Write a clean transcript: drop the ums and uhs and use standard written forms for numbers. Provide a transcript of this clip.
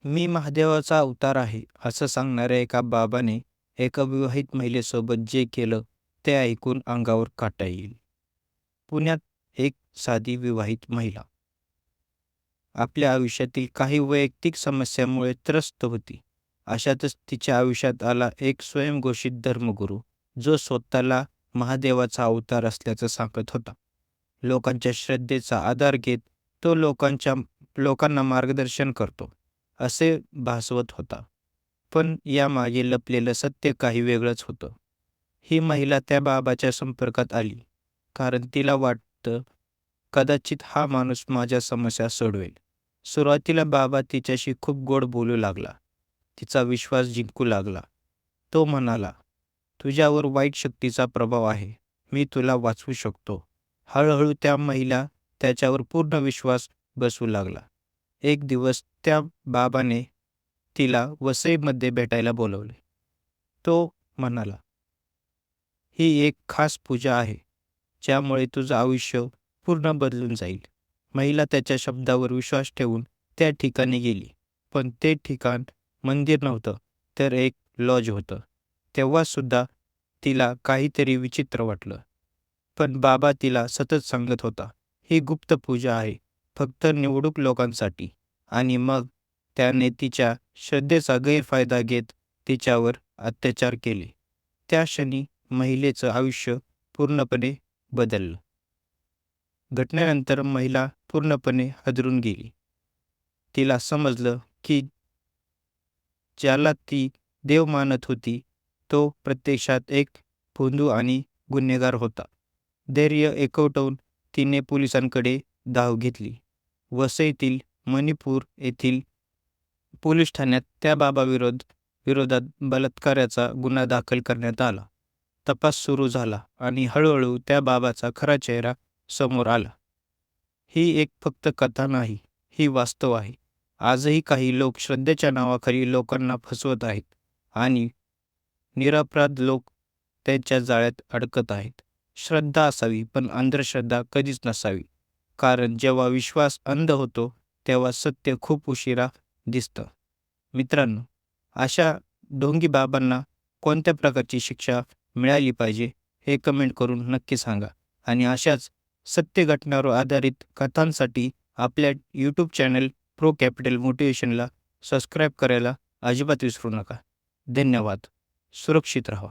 मी महादेवाचा अवतार आहे, असं सांगणाऱ्या एका बाबाने एका विवाहित महिलेसोबत जे केलं ते ऐकून अंगावर काटा येईल. पुण्यात एक साधी विवाहित महिला आपल्या आयुष्यातील काही वैयक्तिक समस्यामुळे त्रस्त होती. अशातच तिच्या आयुष्यात आला एक स्वयंघोषित धर्मगुरू, जो स्वतःला महादेवाचा अवतार असल्याचं सांगत होता. लोकांच्या श्रद्धेचा आधार घेत तो लोकांना मार्गदर्शन करतो, असे भासवत होता. पण यामागे लपलेलं सत्य काही वेगळंच होतं. ही महिला त्या बाबाच्या संपर्कात आली, कारण तिला वाटतं कदाचित हा माणूस माझ्या समस्या सोडवेल. सुरुवातीला बाबा तिच्याशी खूप गोड बोलू लागला. तिचा विश्वास जिंकू लागला. तो म्हणाला, तुझ्यावर वाईट शक्तीचा प्रभाव आहे. मी तुला वाचवू शकतो. हळूहळू त्या महिला त्याच्यावर पूर्ण विश्वास बसू लागला. एक दिवस त्या बाबाने तिला वसईमध्ये भेटायला बोलवले. तो म्हणाला, ही एक खास पूजा आहे, ज्यामुळे तुझं आयुष्य पूर्ण बदलून जाईल. महिला त्याच्या शब्दावर विश्वास ठेवून त्या ठिकाणी गेली. पण ते ठिकाण मंदिर नव्हतं, तर एक लॉज होतं. तेव्हा सुद्धा तिला काहीतरी विचित्र वाटलं. पण बाबा तिला सतत सांगत होता, ही गुप्त पूजा आहे, फक्त निवडक लोकांसाठी. आणि मग त्याने तिच्या श्रद्धेचा गैरफायदा घेत तिच्यावर अत्याचार केले. त्या क्षणी महिलेचं आयुष्य पूर्णपणे बदललं. घटनेनंतर महिला पूर्णपणे हादरून गेली. तिला समजलं की ज्याला ती देव मानत होती, तो प्रत्यक्षात एक भोंदू आणि गुन्हेगार होता. धैर्य एकवटून तिने पोलिसांकडे धाव घेतली. वसईतील मणिपूर येथील पोलीस ठाण्यात त्या विरोधात बलात्काराचा गुन्हा दाखल करण्यात आला. तपास सुरू झाला आणि हळूहळू त्या बाबाचा खरा चेहरा समोर आला. ही एक फक्त कथा नाही, ही वास्तव आहे. आजही काही लोक श्रद्धेच्या नावाखाली लोकांना फसवत आहेत आणि निरपराध लोक त्यांच्या जाळ्यात अडकत आहेत. श्रद्धा असावी, पण अंधश्रद्धा कधीच नसावी. कारण जेव्हा विश्वास अंध होतो, तेव्हा सत्य खूप उशिरा दिसतं. मित्रांनो, अशा ढोंगी बाबांना कोणत्या प्रकारची शिक्षा मिळाली पाहिजे हे कमेंट करून नक्की सांगा. आणि अशाच सत्य घटनांवर आधारित कथांसाठी आपल्या यूट्यूब चॅनल प्रो कॅपिटल मोटिवेशनला सबस्क्राईब करायला अजिबात विसरू नका. धन्यवाद. सुरक्षित राहा.